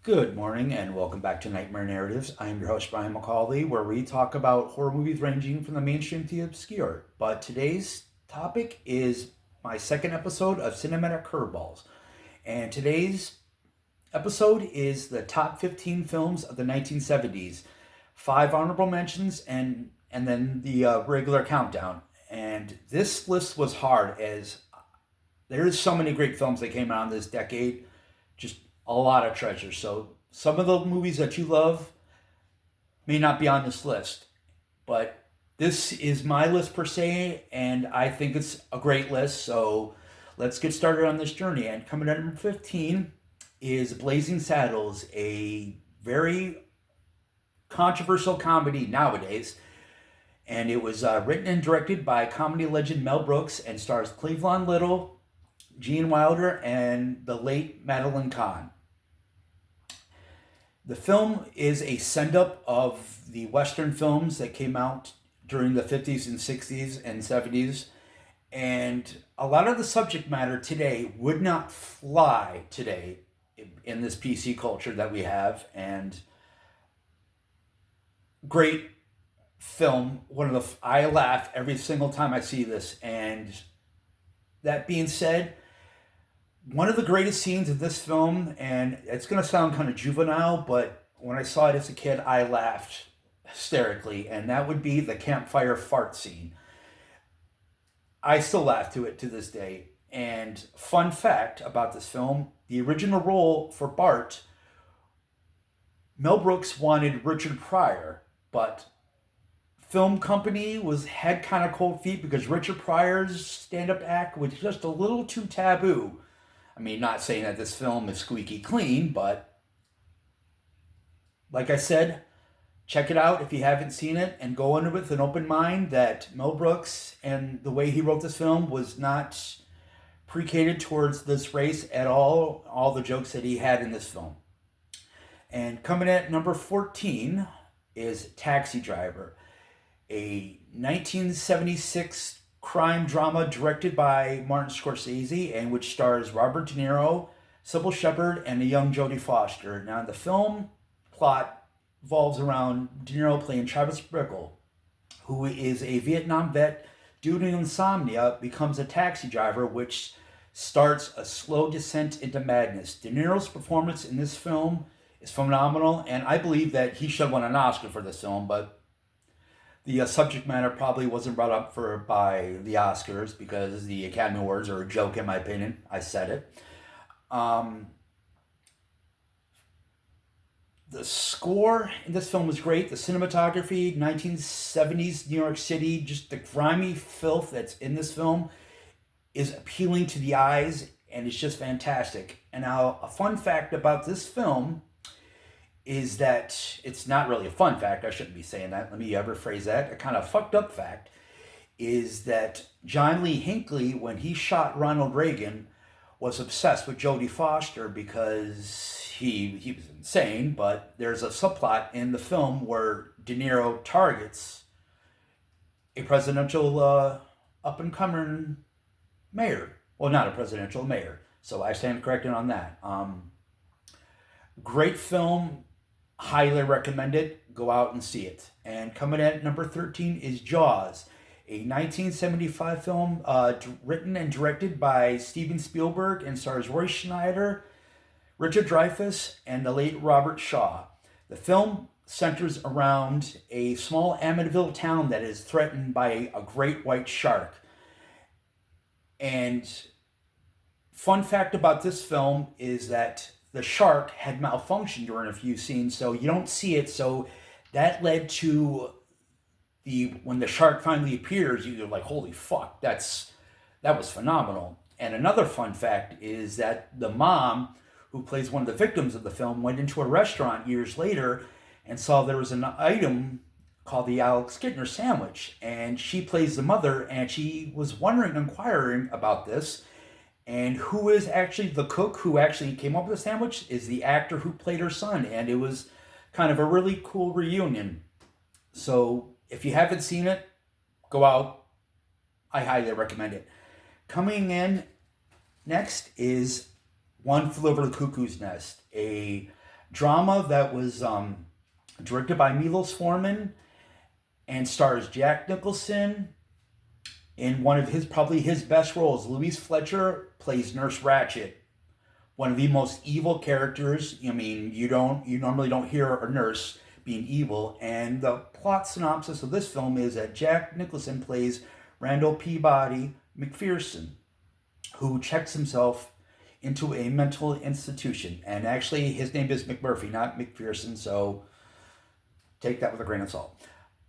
Good morning and welcome back to Nightmare Narratives. I am your host, Brian McCauley, where we talk about horror movies ranging from the mainstream to the obscure. But today's topic is my second episode of Cinematic Curveballs. And today's episode is the top 15 films of the 1970s, five honorable mentions, and then the regular countdown. And this list was hard as there's so many great films that came out in this decade, just a lot of treasures. So some of the movies that you love may not be on this list, but this is my list per se, and I think it's a great list. So let's get started on this journey. And coming at number 15 is Blazing Saddles, a very controversial comedy nowadays. And it was written and directed by comedy legend Mel Brooks and stars Cleveland Little, Gene Wilder, and the late Madeline Kahn. The film is a send up of the Western films that came out during the 50s and 60s and 70s. And a lot of the subject matter today would not fly today in this PC culture that we have. And great film. I laugh every single time I see this. And that being said, one of the greatest scenes of this film, and it's going to sound kind of juvenile, but when I saw it as a kid, I laughed hysterically, and that would be the campfire fart scene. I still laugh to it to this day. And fun fact about this film, the original role for Bart, Mel Brooks wanted Richard Pryor, but film company had kind of cold feet because Richard Pryor's stand-up act was just a little too taboo. I mean, not saying that this film is squeaky clean, but like I said, check it out if you haven't seen it and go in with an open mind that Mel Brooks and the way he wrote this film was not pre-catered towards this race at all the jokes that he had in this film. And coming at number 14 is Taxi Driver, a 1976 crime drama directed by Martin Scorsese and which stars Robert De Niro, Sybil Shepherd, and a young Jodie Foster. Now, the film plot revolves around De Niro playing Travis Bickle, who is a Vietnam vet due to insomnia, becomes a taxi driver, which starts a slow descent into madness. De Niro's performance in this film is phenomenal, and I believe that he should have won an Oscar for this film, but the subject matter probably wasn't brought up by the Oscars because the Academy Awards are a joke, in my opinion. I said it. The score in this film was great. The cinematography, 1970s New York City, just the grimy filth that's in this film is appealing to the eyes, and it's just fantastic. And now, a fun fact about this film is that it's not really a fun fact. I shouldn't be saying that. Let me rephrase that. A kind of fucked up fact is that John Lee Hinckley, when he shot Ronald Reagan, was obsessed with Jodie Foster because he was insane. But there's a subplot in the film where De Niro targets a presidential up and coming mayor. Well, not a presidential mayor. So I stand corrected on that. Great film. Highly recommend it. Go out and see it. And coming at number 13 is Jaws, a 1975 film written and directed by Steven Spielberg and stars Roy Schneider, Richard Dreyfuss, and the late Robert Shaw. The film centers around a small Amityville town that is threatened by a great white shark. And fun fact about this film is that the shark had malfunctioned during a few scenes, so you don't see it. So that led to when the shark finally appears, you're like, holy fuck, that was phenomenal. And another fun fact is that the mom, who plays one of the victims of the film, went into a restaurant years later and saw there was an item called the Alex Kittner sandwich, and she plays the mother, and she was inquiring about this. And who is actually the cook who actually came up with the sandwich is the actor who played her son. And it was kind of a really cool reunion. So if you haven't seen it, go out. I highly recommend it. Coming in next is One Flew Over the Cuckoo's Nest, a drama that was directed by Milos Forman and stars Jack Nicholson in one of probably his best roles. Louise Fletcher plays Nurse Ratched, one of the most evil characters. I mean, you normally don't hear a nurse being evil. And the plot synopsis of this film is that Jack Nicholson plays Randall Peabody McPherson, who checks himself into a mental institution. And actually, his name is McMurphy, not McPherson, so take that with a grain of salt.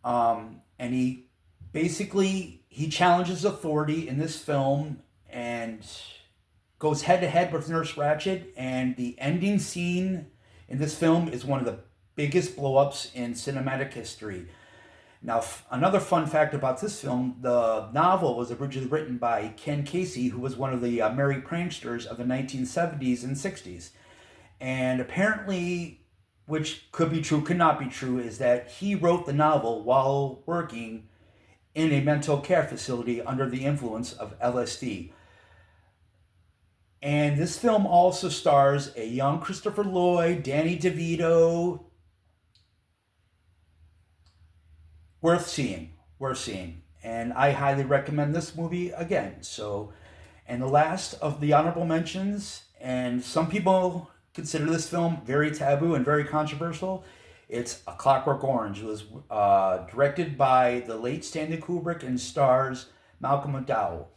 And he challenges authority in this film and goes head to head with Nurse Ratched. And the ending scene in this film is one of the biggest blow-ups in cinematic history. Now, another fun fact about this film, the novel was originally written by Ken Casey, who was one of the merry pranksters of the 1970s and 60s. And apparently, which could be true, could not be true, is that he wrote the novel while working in a mental care facility under the influence of LSD. And this film also stars a young Christopher Lloyd, Danny DeVito. Worth seeing. And I highly recommend this movie again. So, and the last of the honorable mentions, and some people consider this film very taboo and very controversial, it's A Clockwork Orange. It was directed by the late Stanley Kubrick and stars Malcolm McDowell.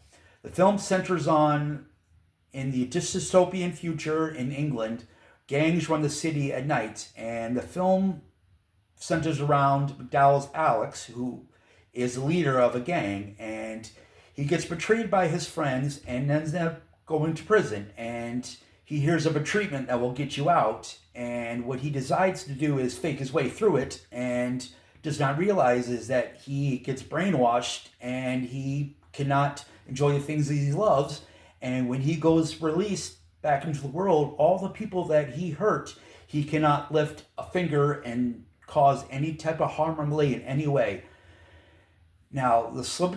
The film centers on, in the dystopian future in England, gangs run the city at night, and the film centers around McDowell's Alex, who is the leader of a gang, and he gets betrayed by his friends and ends up going to prison. And he hears of a treatment that will get you out, and what he decides to do is fake his way through it, and does not realize is that he gets brainwashed and he cannot enjoy the things that he loves. And when he goes released back into the world, all the people that he hurt, he cannot lift a finger and cause any type of harm or malady in any way. Now,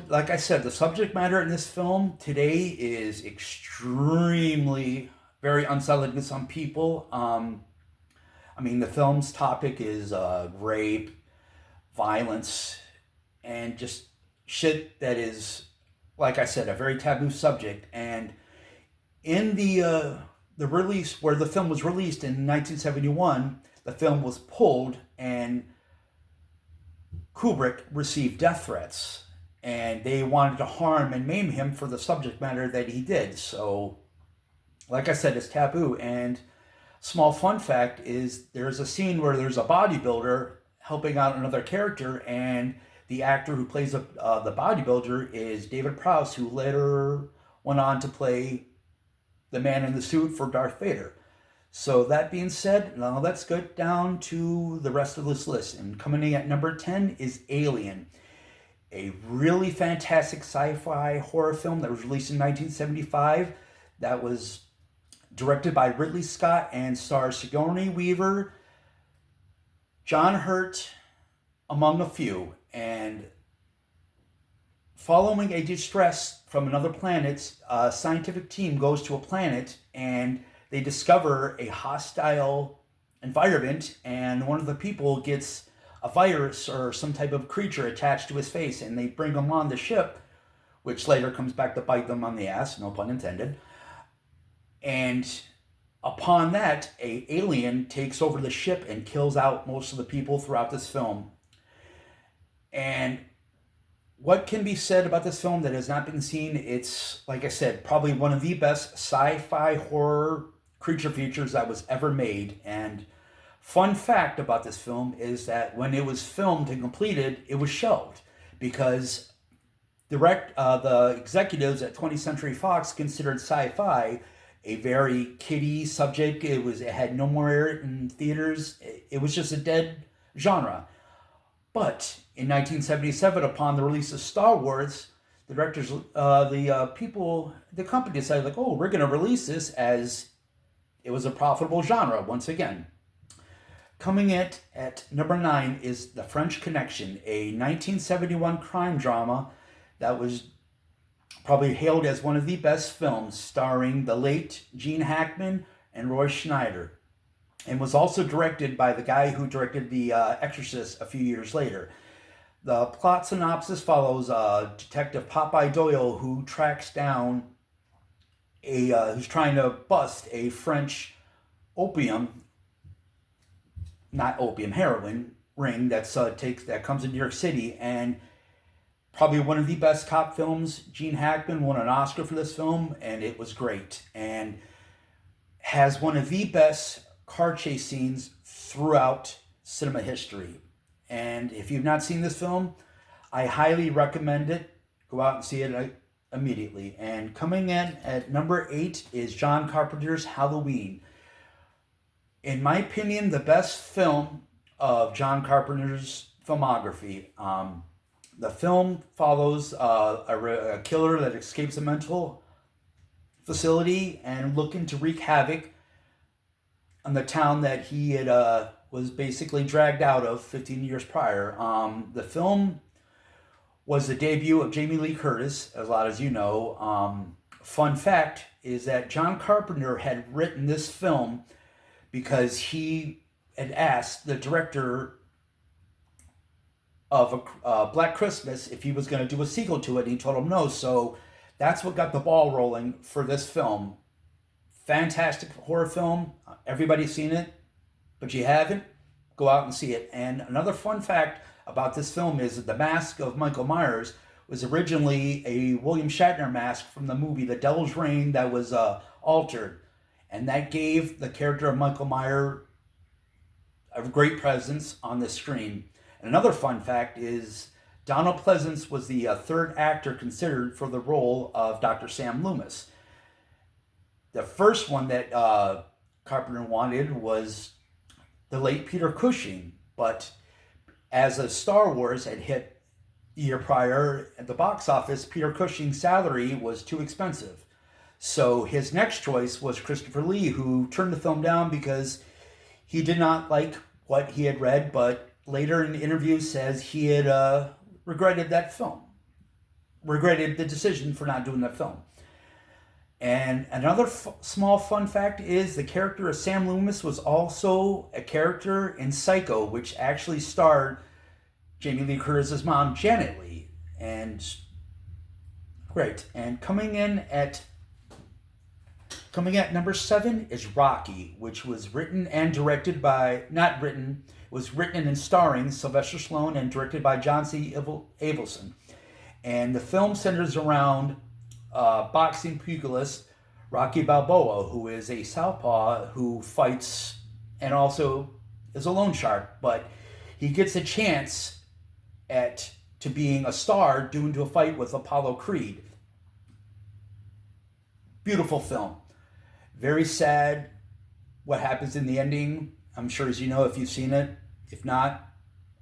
like I said, the subject matter in this film today is extremely very unsettling to some people. I mean, the film's topic is rape, violence, and just shit that is, like I said, a very taboo subject. And in the release, where the film was released in 1971, the film was pulled, and Kubrick received death threats, and they wanted to harm and maim him for the subject matter that he did. So, like I said, it's taboo. And small fun fact is there's a scene where there's a bodybuilder helping out another character, and the actor who plays the bodybuilder is David Prowse, who later went on to play the man in the suit for Darth Vader. So that being said, now let's go down to the rest of this list. And coming in at number 10 is Alien, a really fantastic sci-fi horror film that was released in 1975 that was directed by Ridley Scott and stars Sigourney Weaver, John Hurt, among a few. And following a distress from another planet, a scientific team goes to a planet and they discover a hostile environment, and one of the people gets a virus or some type of creature attached to his face, and they bring him on the ship, which later comes back to bite them on the ass, no pun intended. And upon that, an alien takes over the ship and kills out most of the people throughout this film. And what can be said about this film that has not been seen? It's, like I said, probably one of the best sci-fi horror creature features that was ever made. And fun fact about this film is that when it was filmed and completed, it was shelved because the executives at 20th Century Fox considered sci-fi a very kiddie subject. It had no more air in theaters. It was just a dead genre. But in 1977, upon the release of Star Wars, the directors, the company decided, like, oh, we're going to release this as it was a profitable genre once again. Coming in at number 9 is The French Connection, a 1971 crime drama that was probably hailed as one of the best films, starring the late Gene Hackman and Roy Schneider. and was also directed by the guy who directed The Exorcist a few years later. The plot synopsis follows Detective Popeye Doyle, who tracks down who's trying to bust a French opium, not opium, heroin ring that comes in New York City, and probably one of the best cop films. Gene Hackman won an Oscar for this film, and it was great, and has one of the best car chase scenes throughout cinema history. And if you've not seen this film, I highly recommend it. Go out and see it immediately. And coming in at number 8 is John Carpenter's Halloween. In my opinion, the best film of John Carpenter's filmography. The film follows a killer that escapes a mental facility and looking to wreak havoc on the town that he had was basically dragged out of 15 years prior. The film was the debut of Jamie Lee Curtis, as a lot as you know. Fun fact is that John Carpenter had written this film because he had asked the director of Black Christmas if he was going to do a sequel to it, and he told him no. So that's what got the ball rolling for this film. Fantastic horror film. Everybody's seen it, but you haven't, go out and see it. And another fun fact about this film is that the mask of Michael Myers was originally a William Shatner mask from the movie The Devil's Reign that was altered. And that gave the character of Michael Myers a great presence on the screen. And another fun fact is Donald Pleasence was the third actor considered for the role of Dr. Sam Loomis. The first one that Carpenter wanted was the late Peter Cushing, but as a Star Wars had hit a year prior at the box office, Peter Cushing's salary was too expensive. So his next choice was Christopher Lee, who turned the film down because he did not like what he had read, but later in the interview says he had regretted that film, regretted the decision for not doing that film. And another small fun fact is the character of Sam Loomis was also a character in Psycho, which actually starred Jamie Lee Curtis's mom, Janet Leigh. And great. And coming at number 7 is Rocky, which was written and directed by, not written, was written and starring Sylvester Stallone and directed by John C. Avildsen. And the film centers around boxing pugilist Rocky Balboa, who is a southpaw who fights and also is a loan shark, but he gets a chance to being a star due to a fight with Apollo Creed. Beautiful film. Very sad what happens in the ending. I'm sure as you know if you've seen it. If not,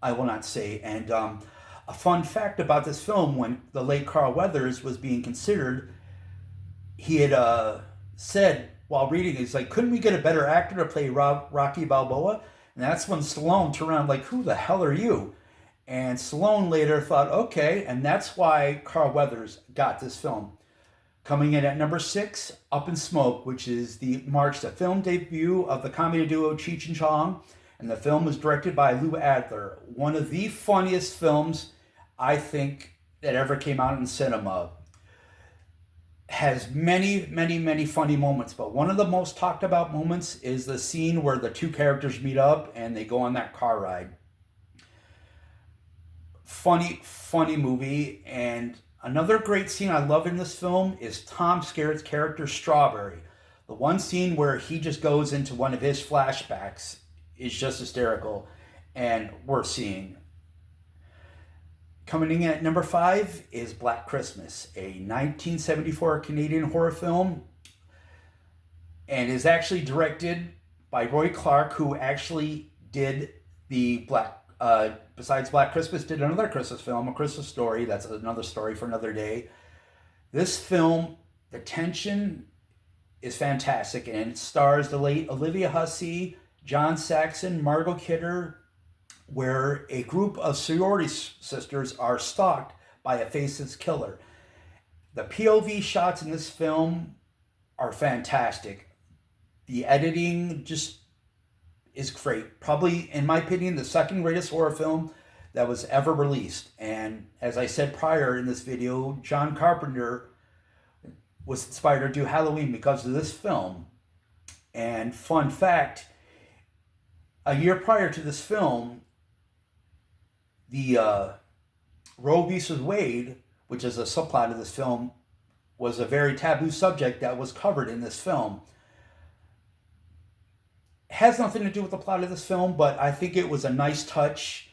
I will not say. And a fun fact about this film, when the late Carl Weathers was being considered, he had said while reading, he's like, couldn't we get a better actor to play Rocky Balboa? And that's when Stallone turned around like, who the hell are you? And Stallone later thought, okay, and that's why Carl Weathers got this film. Coming in at number 6, Up in Smoke, which marks the film debut of the comedy duo Cheech and Chong, and the film was directed by Lou Adler. One of the funniest films, I think, that ever came out in cinema. Has many, many, many funny moments, but one of the most talked about moments is the scene where the two characters meet up and they go on that car ride. Funny movie. And another great scene I love in this film is Tom Skerritt's character Strawberry. The one scene where he just goes into one of his flashbacks is just hysterical and worth seeing. Coming in at number 5 is Black Christmas, a 1974 Canadian horror film, and is actually directed by Roy Clark, who actually did besides Black Christmas, did another Christmas film, A Christmas Story. That's another story for another day. This film, the tension is fantastic, and it stars the late Olivia Hussey, John Saxon, Margot Kidder, where a group of sorority sisters are stalked by a faceless killer. The POV shots in this film are fantastic. The editing just is great. Probably, in my opinion, the second greatest horror film that was ever released. And as I said prior in this video, John Carpenter was inspired to do Halloween because of this film. And fun fact, a year prior to this film, the Roe v. Wade, which is a subplot of this film, was a very taboo subject that was covered in this film. It has nothing to do with the plot of this film, but I think it was a nice touch.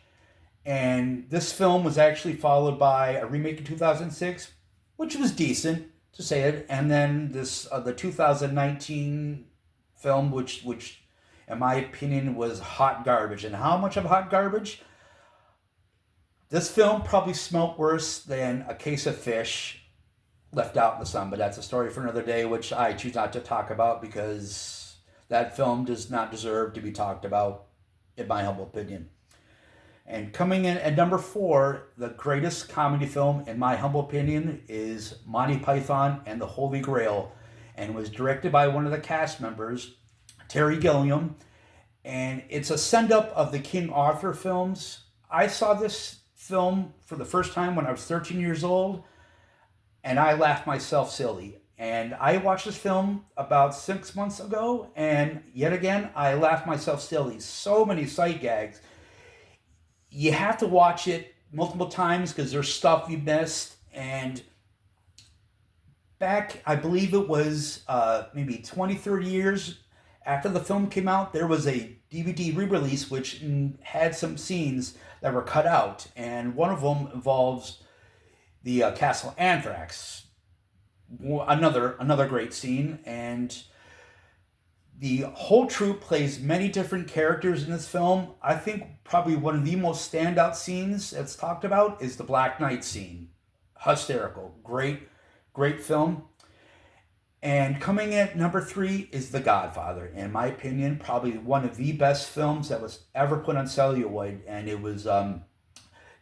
And this film was actually followed by a remake in 2006, which was decent, to say it. And then this the 2019 film, which in my opinion was hot garbage. And how much of hot garbage? This film probably smelt worse than A Case of Fish left out in the sun, but that's a story for another day, which I choose not to talk about because that film does not deserve to be talked about, in my humble opinion. And coming in at number 4, the greatest comedy film, in my humble opinion, is Monty Python and the Holy Grail, and was directed by one of the cast members, Terry Gilliam, and it's a send-up of the King Arthur films. I saw this film for the first time when I was 13 years old, and I laughed myself silly. And I watched this film about 6 months ago, and yet again, I laughed myself silly. So many sight gags. You have to watch it multiple times because there's stuff you missed. And back, I believe it was maybe 20, 30 years after the film came out, there was a DVD re-release which had some scenes that were cut out. And one of them involves the Castle Anthrax. Another great scene. And the whole troupe plays many different characters in this film. I think probably one of the most standout scenes that's talked about is the Black Knight scene. Hysterical. Great film. And coming in at number 3 is The Godfather. In my opinion, probably one of the best films that was ever put on celluloid. And it was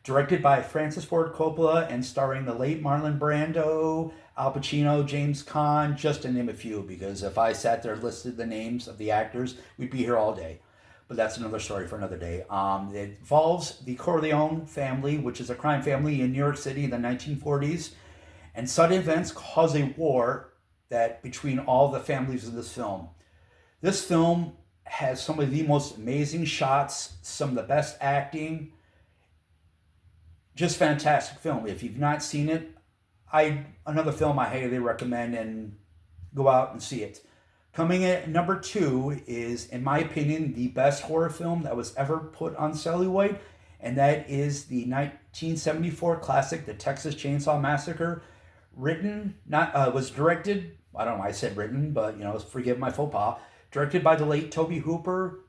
directed by Francis Ford Coppola and starring the late Marlon Brando, Al Pacino, James Caan, just to name a few, because if I sat there and listed the names of the actors, we'd be here all day. But that's another story for another day. It involves the Corleone family, which is a crime family in New York City in the 1940s. And sudden events cause a war that between all the families of this film. This film has some of the most amazing shots, some of the best acting. Just fantastic film. If you've not seen it, another film I highly recommend, and go out and see it. Coming in at number 2 is, in my opinion, the best horror film that was ever put on celluloid, and that is the 1974 classic, The Texas Chainsaw Massacre. Was directed, I don't know why I said written, but forgive my faux pas. Directed by the late Tobe Hooper,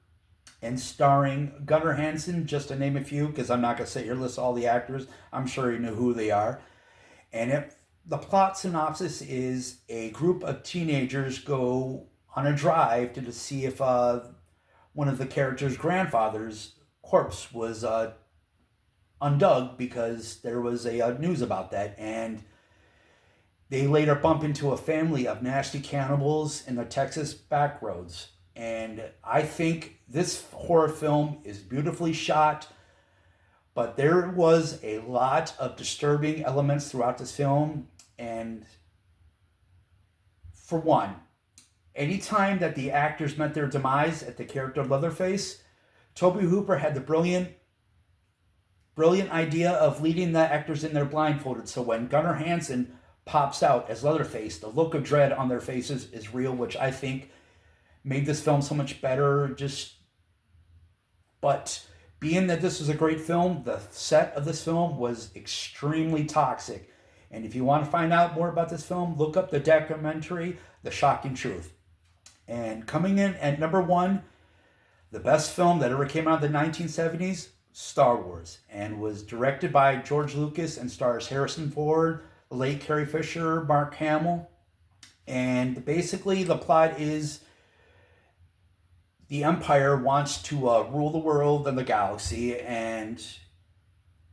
and starring Gunnar Hansen, just to name a few, because I'm not going to sit here and list all the actors. I'm sure you know who they are. And the plot synopsis is a group of teenagers go on a drive to see if one of the characters' grandfather's corpse was undug, because there was a news about that. And they later bump into a family of nasty cannibals in the Texas backroads. And I think this horror film is beautifully shot, but there was a lot of disturbing elements throughout this film. And for one, anytime that the actors met their demise at the character of Leatherface, Tobe Hooper had the brilliant idea of leading the actors in there blindfolded. So when Gunnar Hansen pops out as Leatherface, the look of dread on their faces is real, which I think made this film so much better. But being that this was a great film, the set of this film was extremely toxic. And if you want to find out more about this film, look up the documentary, The Shocking Truth. And coming in at number 1, the best film that ever came out in the 1970s, Star Wars, and was directed by George Lucas and stars Harrison Ford, the late Carrie Fisher, Mark Hamill. And basically the plot is the Empire wants to rule the world and the galaxy, and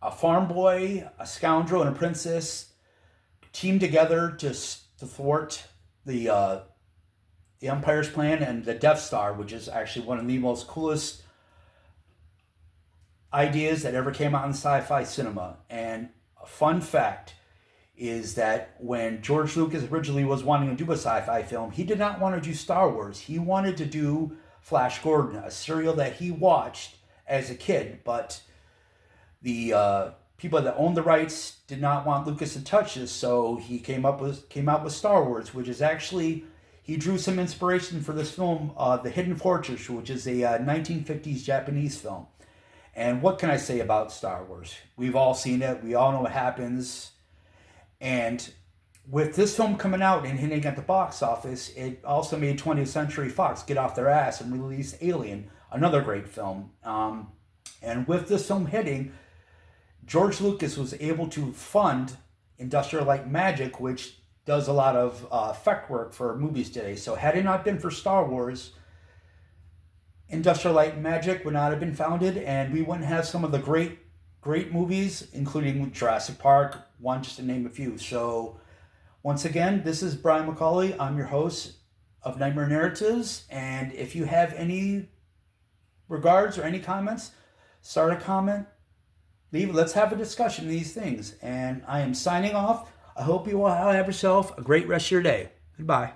a farm boy, a scoundrel, and a princess team together to thwart the the Empire's plan and the Death Star, which is actually one of the most coolest ideas that ever came out in sci-fi cinema. And a fun fact is that when George Lucas originally was wanting to do a sci-fi film, he did not want to do Star Wars. He wanted to do Flash Gordon, a serial that he watched as a kid, but the people that owned the rights did not want Lucas to touch this, so he came out with Star Wars, which is actually, he drew some inspiration for this film, The Hidden Fortress, which is a 1950s Japanese film. And what can I say about Star Wars? We've all seen it. We all know what happens. And with this film coming out and hitting at the box office, it also made 20th Century Fox get off their ass and release Alien, another great film. And with this film hitting, George Lucas was able to fund Industrial Light and Magic, which does a lot of effect work for movies today. So had it not been for Star Wars, Industrial Light and Magic would not have been founded, and we wouldn't have some of the great movies, including Jurassic Park, one just to name a few. So once again, this is Brian McCauley. I'm your host of Nightmare Narratives, and if you have any regards or any comments, start a comment, leave. Let's have a discussion of these things. And I am signing off. I hope you all have yourself a great rest of your day. Goodbye.